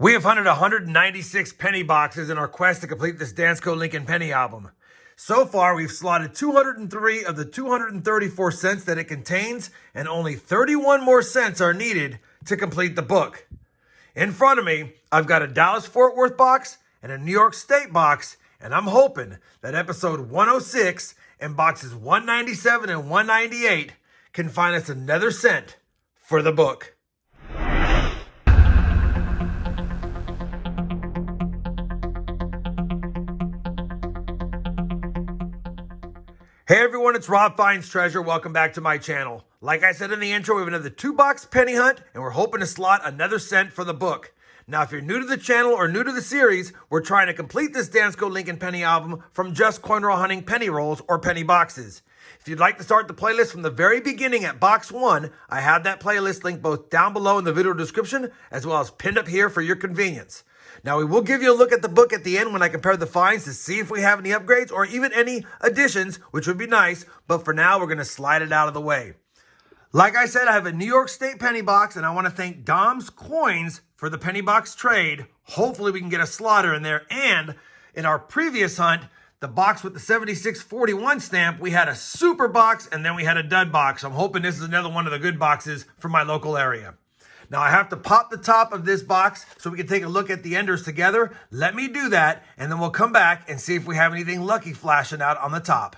We have hunted 196 penny boxes in our quest to complete this Dansco Lincoln Penny album. So far, we've slotted 203 of the 234 cents that it contains, and only 31 more cents are needed to complete the book. In front of me, I've got a Dallas-Fort Worth box and a New York State box, and I'm hoping that episode 106 and boxes 197 and 198 can find us another cent for the book. Hey everyone, it's RobFindsTreasure. Welcome back to my channel. Like I said in the intro, we have another 2-box penny hunt, and we're hoping to slot another cent for the book. Now, if you're new to the channel or new to the series, we're trying to complete this Dansco Lincoln Penny album from just coin roll hunting penny rolls or penny boxes. If you'd like to start the playlist from the very beginning at box 1, I have that playlist linked both down below in the video description as well as pinned up here for your convenience. Now, we will give you a look at the book at the end when I compare the finds to see if we have any upgrades or even any additions, which would be nice. But for now, we're going to slide it out of the way. Like I said, I have a New York State penny box, and I want to thank Dom's Coins for the penny box trade. Hopefully, we can get a slaughter in there. And in our previous hunt, the box with the 7641 stamp, we had a super box, and then we had a dud box. I'm hoping this is another one of the good boxes from my local area. Now, I have to pop the top of this box so we can take a look at the enders together. Let me do that, and then we'll come back and see if we have anything lucky flashing out on the top.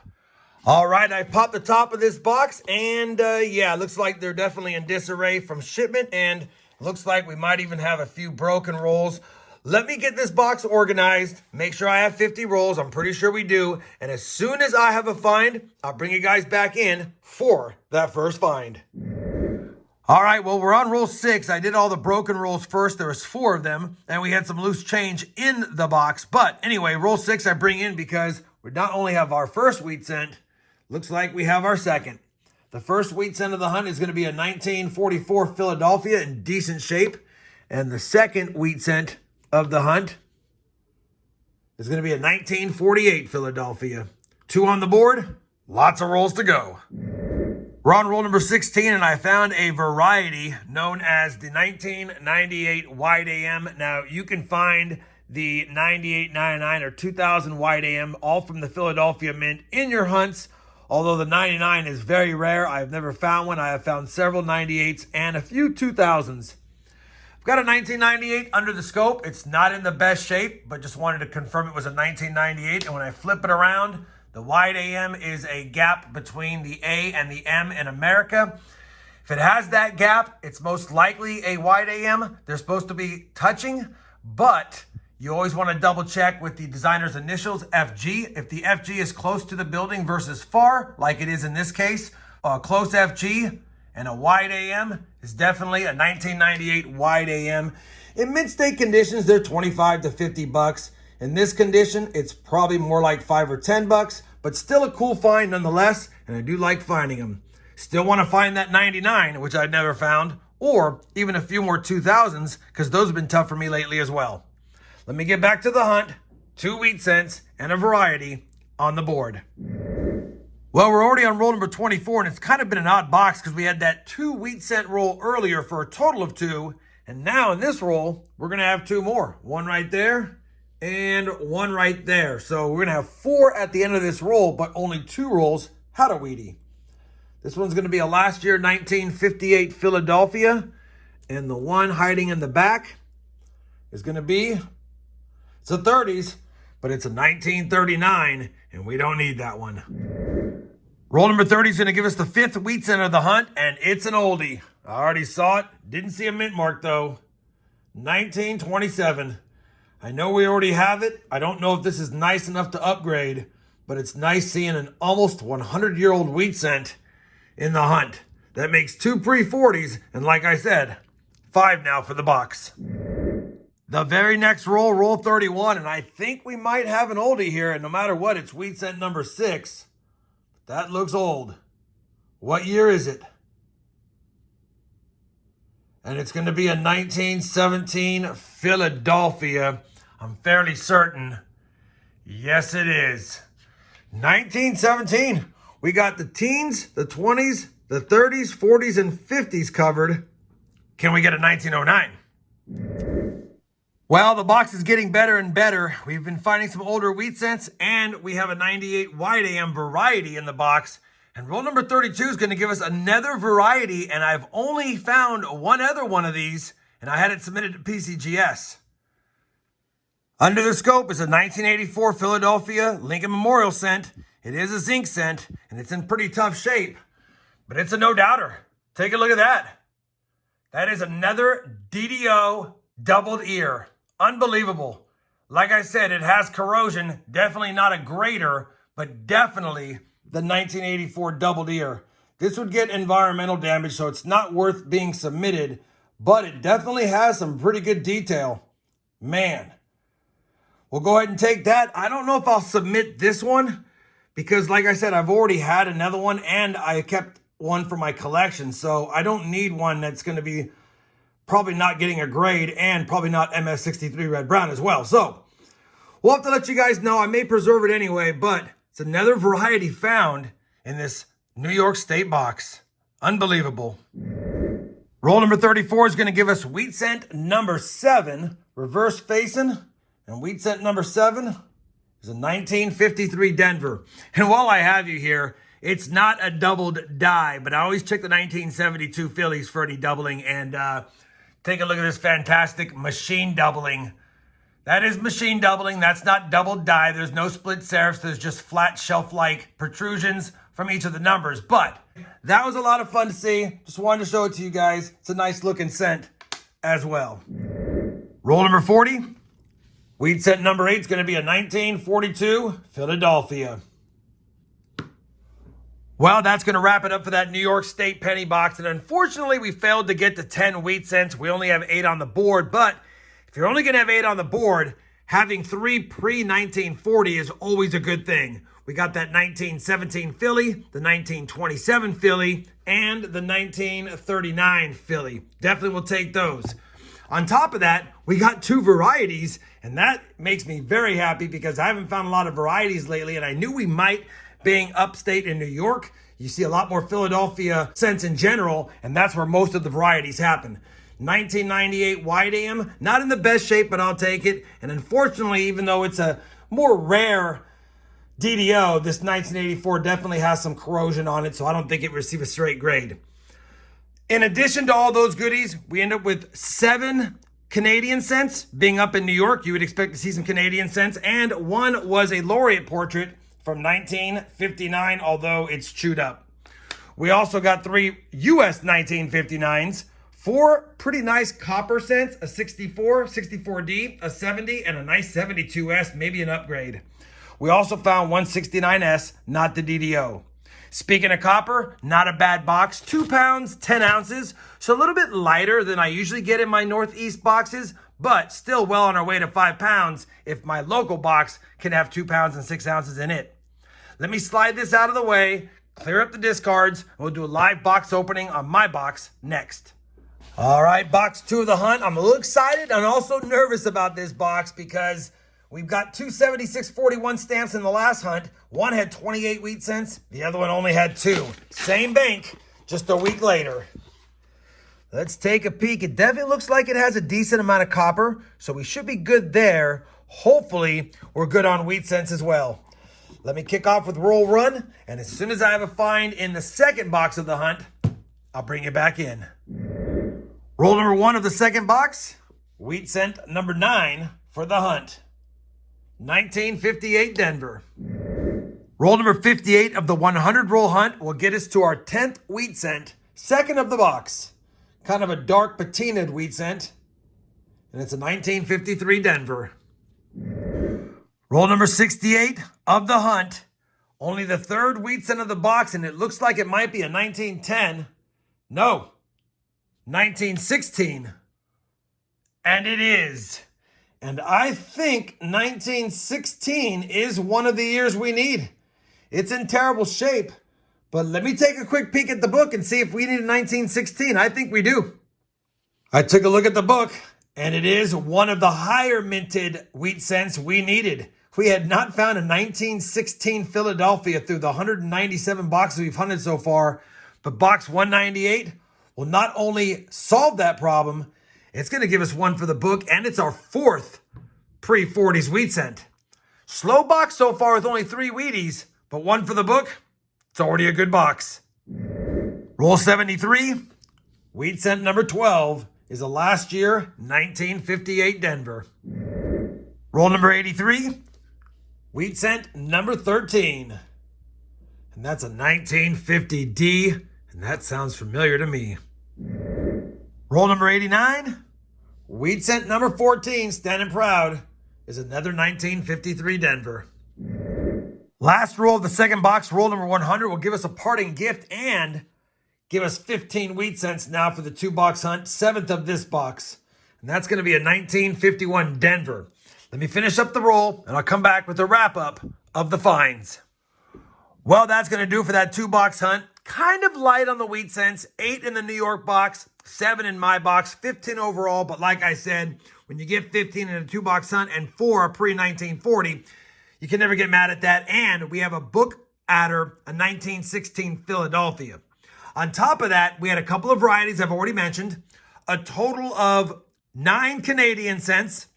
All right, I popped the top of this box, and yeah, looks like they're definitely in disarray from shipment, and looks like we might even have a few broken rolls. Let me get this box organized, make sure I have 50 rolls. I'm pretty sure we do, and as soon as I have a find, I'll bring you guys back in for that first find. All right, well, we're on roll 6. I did all the broken rolls first. There was 4 of them, and we had some loose change in the box. But anyway, roll 6 I bring in because we not only have our first wheat cent, looks like we have our second. The first wheat cent of the hunt is going to be a 1944 Philadelphia in decent shape. And the second wheat cent of the hunt is going to be a 1948 Philadelphia. 2 on the board, lots of rolls to go. We're on roll number 16, and I found a variety known as the 1998 Wide AM. Now, you can find the 98, 99, or 2000 Wide AM, all from the Philadelphia Mint, in your hunts. Although the 99 is very rare, I've never found one. I have found several 98s and a few 2000s. I've got a 1998 under the scope. It's not in the best shape, but just wanted to confirm it was a 1998. And when I flip it around, the Wide AM is a gap between the A and the M in America. If it has that gap, it's most likely a Wide AM. They're supposed to be touching, but you always want to double check with the designer's initials, FG. If the FG is close to the building versus far, like it is in this case, a close FG and a Wide AM is definitely a 1998 Wide AM. In mid-state conditions, they're 25 to 50 bucks. In this condition, it's probably more like 5 or 10 bucks, but still a cool find nonetheless, and I do like finding them. Still want to find that 99, which I'd never found, or even a few more 2000s, because those have been tough for me lately as well. Let me get back to the hunt. 2 wheat cents and a variety on the board. Well, we're already on roll number 24, and it's kind of been an odd box because we had that 2 wheat cent roll earlier for a total of 2, and now in this roll, we're going to have 2 more. 1 right there, and 1 right there. So we're going to have 4 at the end of this roll, but only 2 rolls had a Wheatie. This one's going to be a last year 1958 Philadelphia. And the one hiding in the back is going to be, it's a 30s, but it's a 1939, and we don't need that one. Roll number 30 is going to give us the 5th wheat cent of the hunt, and it's an oldie. I already saw it. Didn't see a mint mark, though. 1927. I know we already have it. I don't know if this is nice enough to upgrade, but it's nice seeing an almost 100-year-old wheat cent in the hunt. That makes 2 pre-40s, and like I said, 5 now for the box. The very next roll, roll 31, and I think we might have an oldie here, and no matter what, it's wheat cent number 6. That looks old. What year is it? And it's going to be a 1917 Philadelphia. I'm fairly certain. Yes, it is. 1917. We got the teens, the 20s, the 30s, 40s, and 50s covered. Can we get a 1909? Well, the box is getting better and better. We've been finding some older wheat cents, and we have a 98 wide AM variety in the box. And roll number 32 is going to give us another variety, and I've only found one other one of these, and I had it submitted to PCGS. Under the scope is a 1984 Philadelphia Lincoln Memorial cent. It is a zinc cent, and it's in pretty tough shape, but it's a no-doubter. Take a look at that. That is another DDO doubled ear. Unbelievable. Like I said, it has corrosion. Definitely not a grater, but definitely the 1984 doubled ear. This would get environmental damage, so it's not worth being submitted, but it definitely has some pretty good detail. Man. We'll go ahead and take that. I don't know if I'll submit this one because, like I said, I've already had another one and I kept one for my collection. So I don't need one that's going to be probably not getting a grade and probably not MS63 red brown as well. So we'll have to let you guys know. I may preserve it anyway, but it's another variety found in this New York State box. Unbelievable. Roll number 34 is going to give us wheat cent number 7, reverse facing. And wheat cent number 7 is a 1953 Denver. And while I have you here, it's not a doubled die, but I always check the 1972 Phillies for any doubling. And take a look at this fantastic machine doubling. That is machine doubling. That's not doubled die. There's no split serifs. There's just flat shelf-like protrusions from each of the numbers. But that was a lot of fun to see. Just wanted to show it to you guys. It's a nice looking cent as well. Roll number 40. Wheat cent number 8 is going to be a 1942 Philadelphia. Well, that's going to wrap it up for that New York State penny box. And unfortunately, we failed to get to 10 wheat cents. We only have 8 on the board. But if you're only going to have 8 on the board, having 3 pre-1940 is always a good thing. We got that 1917 Philly, the 1927 Philly, and the 1939 Philly. Definitely will take those. On top of that, we got 2 varieties, and that makes me very happy because I haven't found a lot of varieties lately, and I knew we might. Being upstate in New York, you see a lot more Philadelphia cents in general, and that's where most of the varieties happen. 1998 wide AM, not in the best shape, but I'll take it. And unfortunately, even though it's a more rare DDO, this 1984 definitely has some corrosion on it, so I don't think it will receive a straight grade. In addition to all those goodies, we end up with 7 Canadian cents. Being up in New York, you would expect to see some Canadian cents, and 1 was a laureate portrait from 1959, although it's chewed up. We also got 3 US 1959s, 4 pretty nice copper cents, a 64, 64D, a 70, and a nice 72S, maybe an upgrade. We also found 169S, not the DDO. Speaking of copper, not a bad box, 2 pounds, 10 ounces, so a little bit lighter than I usually get in my Northeast boxes, but still well on our way to 5 pounds if my local box can have 2 pounds and 6 ounces in it. Let me slide this out of the way, clear up the discards, and we'll do a live box opening on my box next. All right, box 2 of the hunt. I'm a little excited and also nervous about this box because we've got 2 7641 stamps in the last hunt. One had 28 wheat cents, the other one only had 2. Same bank, just a week later. Let's take a peek. It definitely looks like it has a decent amount of copper, so we should be good there. Hopefully, we're good on wheat cents as well. Let me kick off with roll run, and as soon as I have a find in the second box of the hunt, I'll bring it back in. Roll number 1 of the second box, wheat cent number 9 for the hunt. 1958 Denver. Roll number 58 of the 100 roll hunt will get us to our 10th wheat cent, second of the box. Kind of a dark patinaed wheat cent, and it's a 1953 Denver. Roll number 68 of the hunt, only the 3rd wheat cent of the box, and it looks like it might be a 1910. No, 1916. And it is. And I think 1916 is one of the years we need. It's in terrible shape, but let me take a quick peek at the book and see if we need a 1916. I think we do. I took a look at the book, and it is one of the higher minted wheat cents we needed. We had not found a 1916 Philadelphia through the 197 boxes we've hunted so far, but box 198 will not only solve that problem, It's going to give us one for the book, and it's our fourth pre-40s wheat cent. Slow box so far with only 3 Wheaties, but one for the book. It's already a good box. Roll 73. Wheat cent number 12 is a last year 1958 Denver. Roll number 83. Wheat cent number 13. And that's a 1950 D, and that sounds familiar to me. Roll number 89. Wheat cent number 14, standing proud, is another 1953 Denver. Last roll of the second box, roll number 100, will give us a parting gift and give us 15 wheat cents now for the 2-box hunt, 7th of this box. And that's going to be a 1951 Denver. Let me finish up the roll, and I'll come back with a wrap-up of the finds. Well, that's going to do for that 2-box hunt. Kind of light on the wheat cents. 8 in the New York box, 7 in my box, 15 overall. But like I said, when you get 15 in a 2-box hunt and 4 pre-1940, you can never get mad at that. And we have a book adder, a 1916 Philadelphia. On top of that, we had a couple of varieties I've already mentioned. A total of 9 Canadian cents,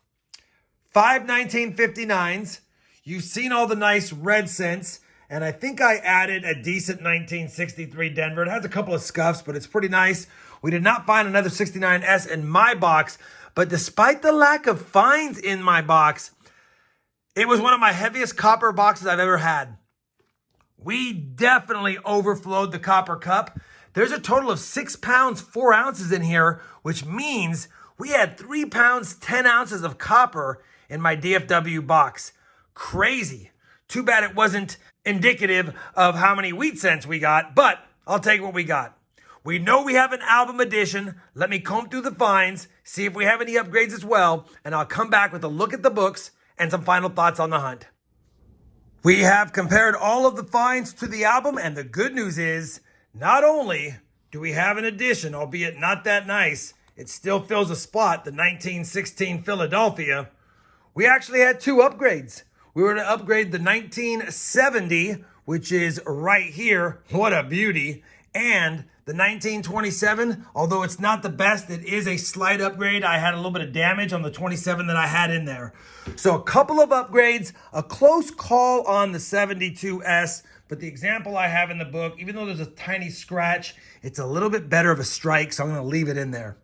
5 1959s. You've seen all the nice red cents. And I think I added a decent 1963 Denver. It has a couple of scuffs, but it's pretty nice. We did not find another 69S in my box. But despite the lack of finds in my box, it was one of my heaviest copper boxes I've ever had. We definitely overflowed the copper cup. There's a total of 6 pounds, 4 ounces in here, which means we had 3 pounds, 10 ounces of copper in my DFW box. Crazy. Too bad it wasn't indicative of how many wheat cents we got, but I'll take what we got. We know we have an album edition. Let me comb through the finds, see if we have any upgrades as well, and I'll come back with a look at the books and some final thoughts on the hunt. We have compared all of the finds to the album, and the good news is, not only do we have an edition, albeit not that nice, it still fills a spot, the 1916 Philadelphia. We actually had 2 upgrades. We were to upgrade the 1970, which is right here. What a beauty. And the 1927, although it's not the best, it is a slight upgrade. I had a little bit of damage on the 27 that I had in there. So a couple of upgrades, a close call on the 72S, but the example I have in the book, even though there's a tiny scratch, it's a little bit better of a strike, so I'm going to leave it in there.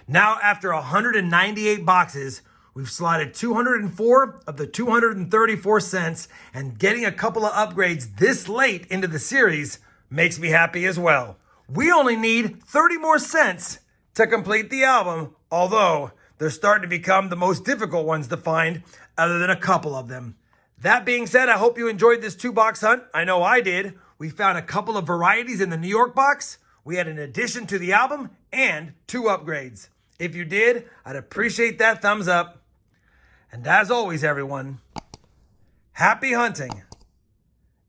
Now, after 198 boxes, we've slotted 204 of the 234 cents, and getting a couple of upgrades this late into the series makes me happy as well. We only need 30 more cents to complete the album, although they're starting to become the most difficult ones to find other than a couple of them. That being said, I hope you enjoyed this 2-box hunt. I know I did. We found a couple of varieties in the New York box. We had an addition to the album and 2 upgrades. If you did, I'd appreciate that thumbs up. And as always, everyone, happy hunting,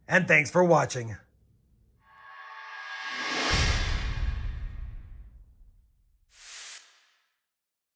and thanks for watching.